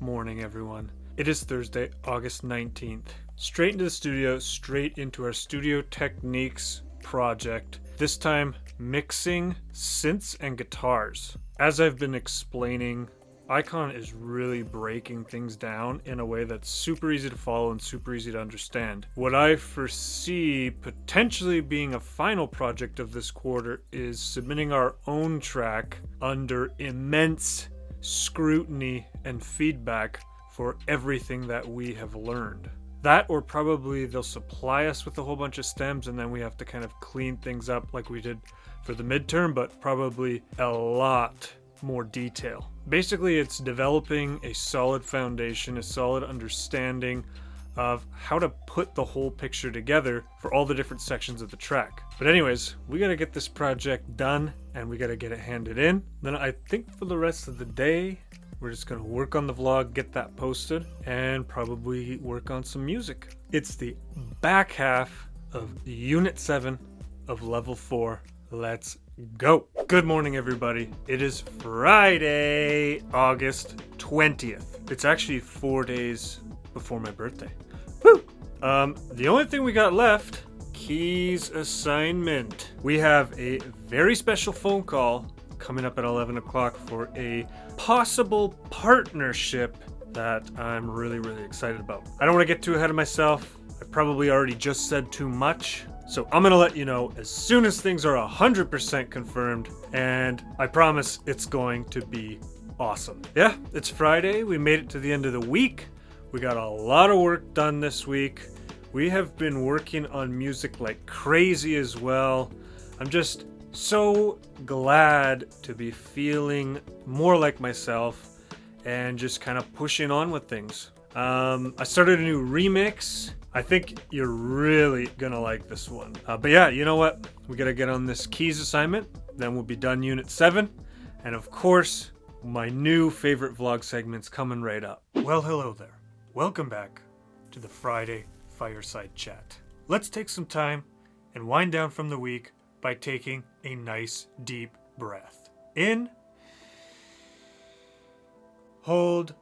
morning, everyone. It is Thursday, August 19th. Straight into the studio, straight into our Studio Techniques project. This time, mixing synths and guitars. As I've been explaining, Icon is really breaking things down in a way that's super easy to follow and super easy to understand. What I foresee potentially being a final project of this quarter is submitting our own track under immense scrutiny and feedback for everything that we have learned. That, or probably they'll supply us with a whole bunch of stems and then we have to kind of clean things up like we did for the midterm, but probably a lot more detail. Basically, it's developing a solid foundation, a solid understanding of how to put the whole picture together for all the different sections of the track. But anyways, we gotta get this project done and we gotta get it handed in. Then I think for the rest of the day, we're just gonna work on the vlog, get that posted, and probably work on some music. It's the back half of Unit 7 of Level 4. Let's go. Good morning, everybody. It is Friday, August 20th. It's actually 4 days before my birthday. Woo! The only thing we got left, keys assignment. We have a very special phone call coming up at 11 o'clock for a possible partnership that I'm really excited about. I don't want to get too ahead of myself. I probably already just said too much. So I'm going to let you know as soon as things are 100% confirmed, and I promise it's going to be awesome. Yeah, it's Friday. We made it to the end of the week. We got a lot of work done this week. We have been working on music like crazy as well. I'm just so glad to be feeling more like myself and just kind of pushing on with things. I started a new remix. I think you're really gonna like this one. But yeah, you know what? We gotta get on this keys assignment. Then we'll be done Unit 7. And of course, my new favorite vlog segment's coming right up. Well, hello there. Welcome back to the Friday Fireside Chat. Let's take some time and wind down from the week by taking a nice deep breath. In, hold,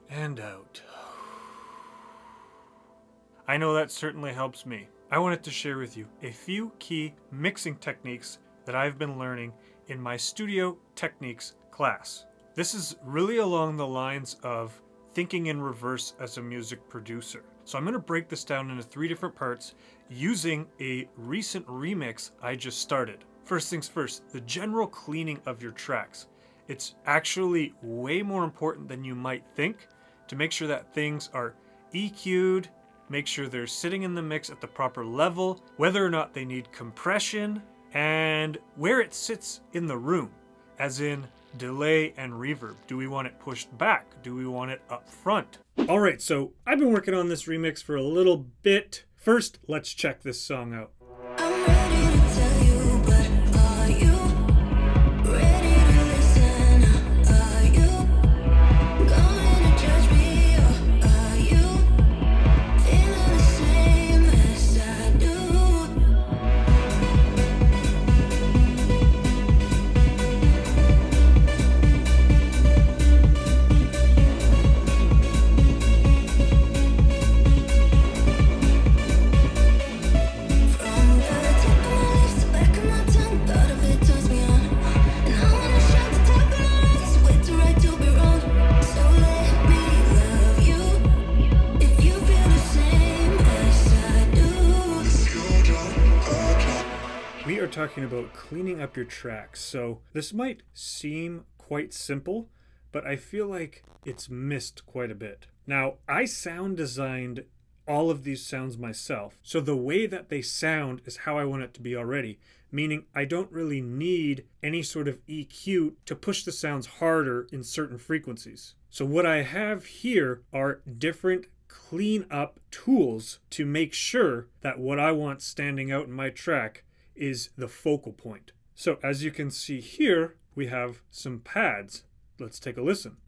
and out. I know that certainly helps me. I wanted to share with you a few key mixing techniques that I've been learning in my Studio Techniques class. This is really along the lines of thinking in reverse as a music producer. So I'm going to break this down into 3 different parts using a recent remix I just started. First things first, the general cleaning of your tracks. It's actually way more important than you might think to make sure that things are EQ'd, make sure they're sitting in the mix at the proper level, whether or not they need compression, and where it sits in the room, as in delay and reverb. Do we want it pushed back? Do we want it up front? Alright, so I've been working on this remix for a little bit. First, let's check this song out. I'm ready to tell you, but are you ready to listen? Are you going to judge me, or are you feeling the same as I do? From the tip of my lips to back of my tongue, thought of it turns me on, and I wanna shout the top of my lungs, way too right to be wrong. So let me love you, if you feel the same as I do. We are talking about cleaning up your tracks. So this might seem quite simple, but I feel like it's missed quite a bit. Now, I sound designed all of these sounds myself. So the way that they sound is how I want it to be already, meaning I don't really need any sort of EQ to push the sounds harder in certain frequencies. So what I have here are different clean up tools to make sure that what I want standing out in my track is the focal point. So as you can see here, we have some pads. Let's take a listen.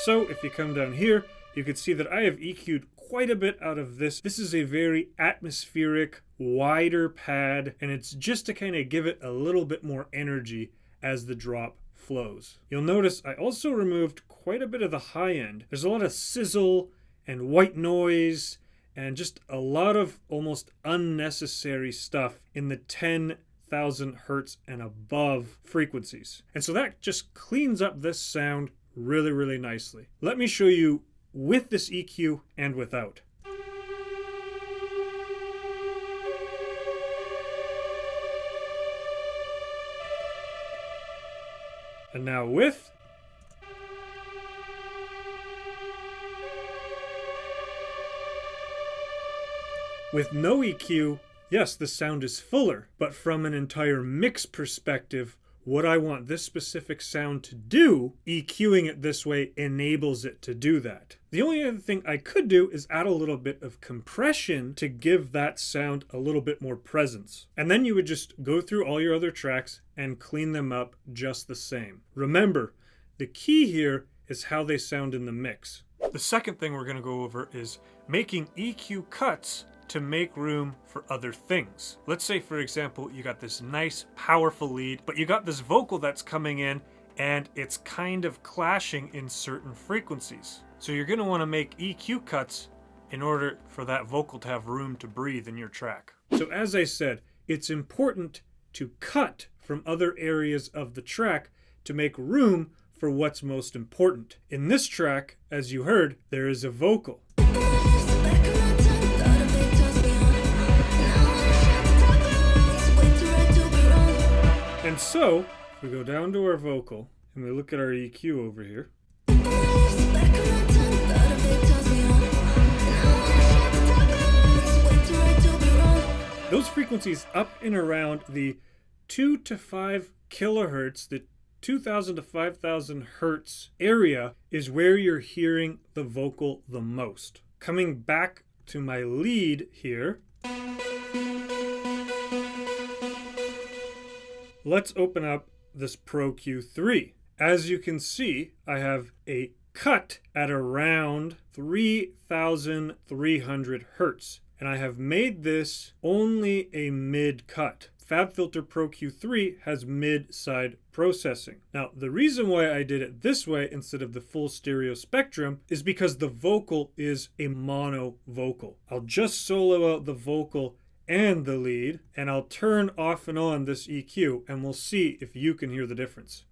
So if you come down here, you can see that I have EQ'd quite a bit out of this. This is a very atmospheric, wider pad, and it's just to kind of give it a little bit more energy as the drop flows. You'll notice I also removed quite a bit of the high end. There's a lot of sizzle and white noise and just a lot of almost unnecessary stuff in the 10,000 hertz and above frequencies. And so that just cleans up this sound really, really nicely. Let me show you with this EQ and without. And now with. With no EQ, yes, the sound is fuller, but from an entire mix perspective, what I want this specific sound to do, EQing it this way enables it to do that. The only other thing I could do is add a little bit of compression to give that sound a little bit more presence. And then you would just go through all your other tracks and clean them up just the same. Remember, the key here is how they sound in the mix. The second thing we're going to go over is making EQ cuts to make room for other things. Let's say, for example, you got this nice, powerful lead, but you got this vocal that's coming in and it's kind of clashing in certain frequencies. So you're going to want to make EQ cuts in order for that vocal to have room to breathe in your track. So as I said, it's important to cut from other areas of the track to make room for what's most important. In this track, as you heard, there is a vocal. And so, if we go down to our vocal, and we look at our EQ over here, those frequencies up and around the 2 to 5 kilohertz, the 2,000 to 5,000 hertz area is where you're hearing the vocal the most. Coming back to my lead here, let's open up this Pro Q3. As you can see, I have a cut at around 3,300 hertz, and I have made this only a mid cut. FabFilter Pro Q3 has mid-side processing. Now, the reason why I did it this way instead of the full stereo spectrum is because the vocal is a mono vocal. I'll just solo out the vocal and the lead, and I'll turn off and on this EQ, and we'll see if you can hear the difference.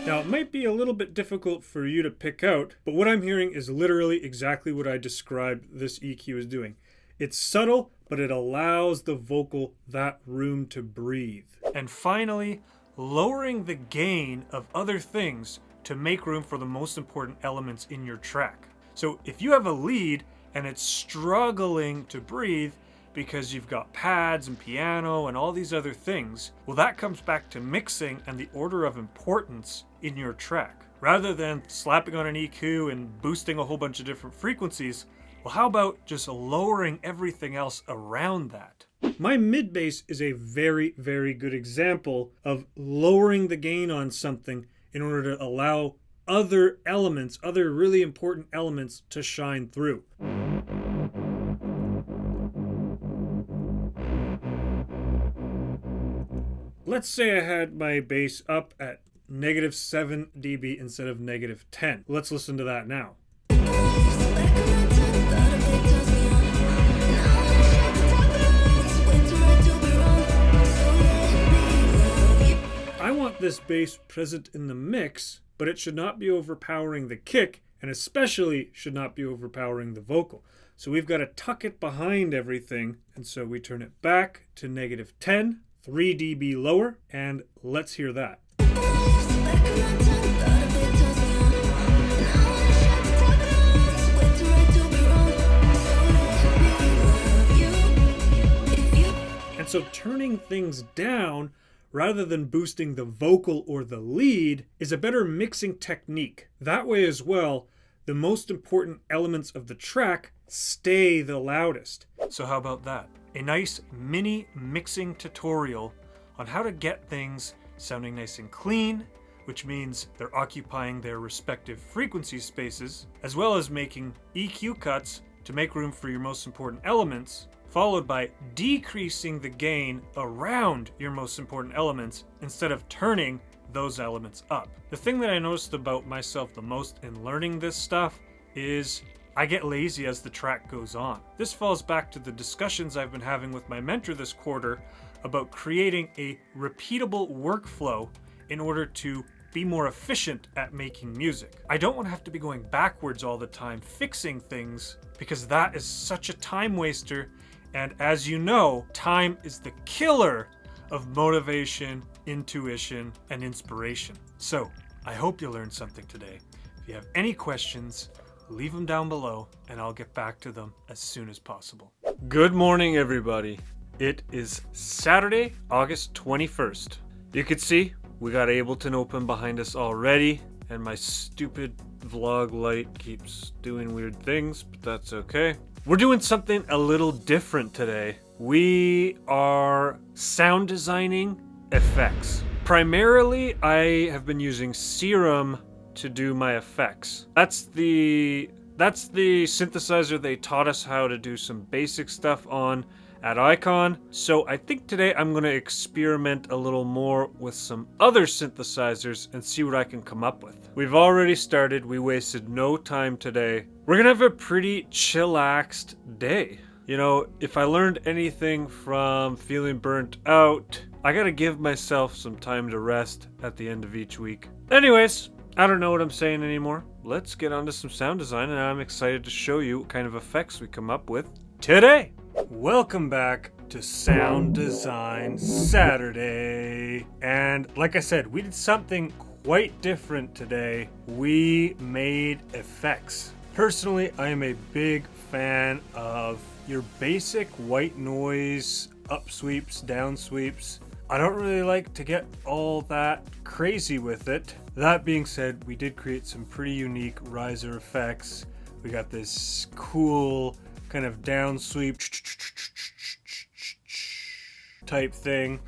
Now, it might be a little bit difficult for you to pick out, but what I'm hearing is literally exactly what I described this EQ is doing. It's subtle, but it allows the vocal that room to breathe. And finally, lowering the gain of other things to make room for the most important elements in your track. So if you have a lead and it's struggling to breathe because you've got pads and piano and all these other things, well, that comes back to mixing and the order of importance in your track. Rather than slapping on an EQ and boosting a whole bunch of different frequencies, well, how about just lowering everything else around that? My mid bass is a very, very good example of lowering the gain on something in order to allow other elements, other really important elements to shine through. Let's say I had my bass up at -7 dB instead of -10. Let's listen to that now. I want this bass present in the mix, but it should not be overpowering the kick, and especially should not be overpowering the vocal. So we've got to tuck it behind everything, and so we turn it back to -10, 3 dB lower, and let's hear that. And so turning things down rather than boosting the vocal or the lead is a better mixing technique. That way as well, the most important elements of the track stay the loudest. So how about that? A nice mini mixing tutorial on how to get things sounding nice and clean, which means they're occupying their respective frequency spaces, as well as making EQ cuts to make room for your most important elements, followed by decreasing the gain around your most important elements instead of turning those elements up. The thing that I noticed about myself the most in learning this stuff is I get lazy as the track goes on. This falls back to the discussions I've been having with my mentor this quarter about creating a repeatable workflow in order to be more efficient at making music. I don't want to have to be going backwards all the time fixing things, because that is such a time waster, and as you know, time is the killer of motivation, intuition, and inspiration. So, I hope you learned something today. If you have any questions, leave them down below and I'll get back to them as soon as possible. Good morning, everybody. It is Saturday, August 21st. You can see we got Ableton open behind us already, and my stupid vlog light keeps doing weird things, but that's okay. We're doing something a little different today. We are sound designing effects. Primarily, I have been using Serum to do my effects. That's the synthesizer they taught us how to do some basic stuff on at Icon. So I think today I'm going to experiment a little more with some other synthesizers and see what I can come up with. We've already started. We wasted no time today. We're going to have a pretty chillaxed day. You know, if I learned anything from feeling burnt out, I got to give myself some time to rest at the end of each week. Anyways, I don't know what I'm saying anymore. Let's get on to some sound design, and I'm excited to show you what kind of effects we come up with today. Welcome back to Sound Design Saturday. And like I said, we did something quite different today. We made effects. Personally, I am a big fan of your basic white noise up sweeps, down sweeps. I don't really like to get all that crazy with it. That being said, we did create some pretty unique riser effects. We got this cool kind of down sweep type thing.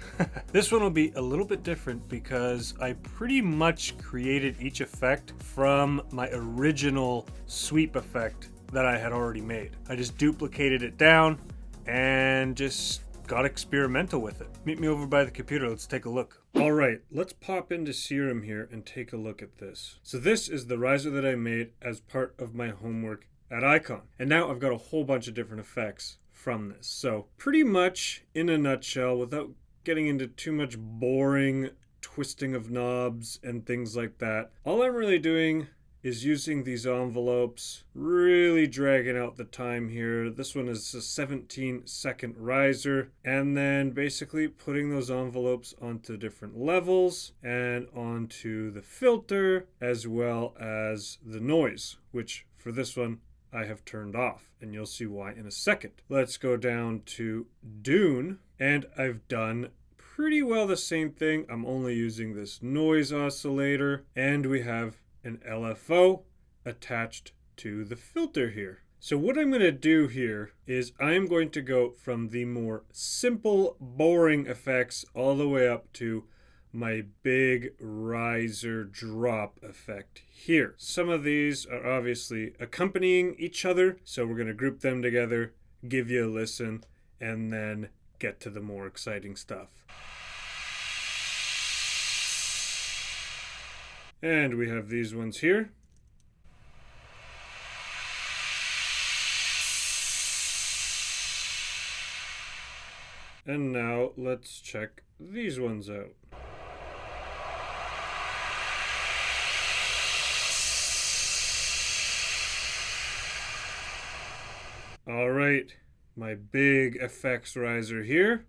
This one will be a little bit different because I pretty much created each effect from my original sweep effect that I had already made. I just duplicated it down and just got experimental with it. Meet me over by the computer. Let's take a look. All right, let's pop into Serum here and take a look at this. So this is the riser that I made as part of my homework at Icon. And now I've got a whole bunch of different effects from this. So pretty much in a nutshell, without getting into too much boring twisting of knobs and things like that, all I'm really doing is using these envelopes, really dragging out the time here. This one is a 17-second riser, and then basically putting those envelopes onto different levels and onto the filter as well as the noise, which for this one I have turned off, and you'll see why in a second. Let's go down to Dune, and I've done pretty well the same thing. I'm only using this noise oscillator, and we have an LFO attached to the filter here. So what I'm going to do here is I'm going to go from the more simple, boring effects all the way up to my big riser drop effect here. Some of these are obviously accompanying each other, so we're going to group them together, give you a listen, and then get to the more exciting stuff. And we have these ones here. And now let's check these ones out. All right, my big effects riser here.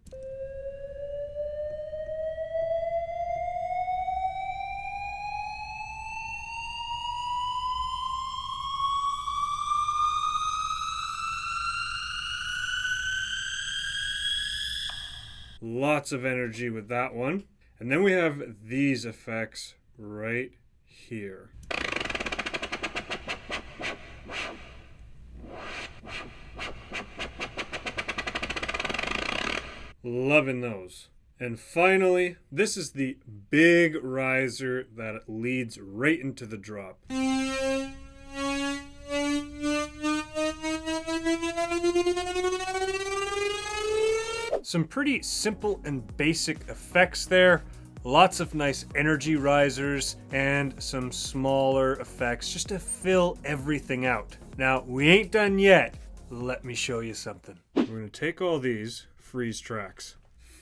Lots of energy with that one. And then we have these effects right here. Loving those. And finally, this is the big riser that leads right into the drop. Some pretty simple and basic effects there. Lots of nice energy risers and some smaller effects just to fill everything out. Now, we ain't done yet. Let me show you something. We're going to take all these freeze tracks,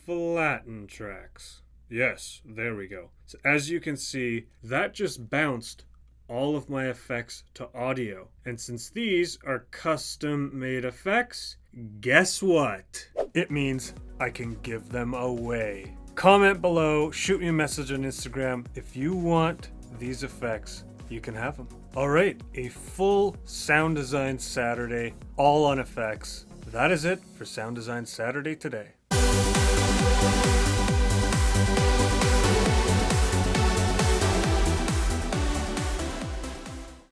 flatten tracks. Yes, there we go. So as you can see, that just bounced all of my effects to audio. And since these are custom made effects, guess what? It means I can give them away. Comment below, shoot me a message on Instagram. If you want these effects, you can have them. All right, a full Sound Design Saturday, all on effects. That is it for Sound Design Saturday today.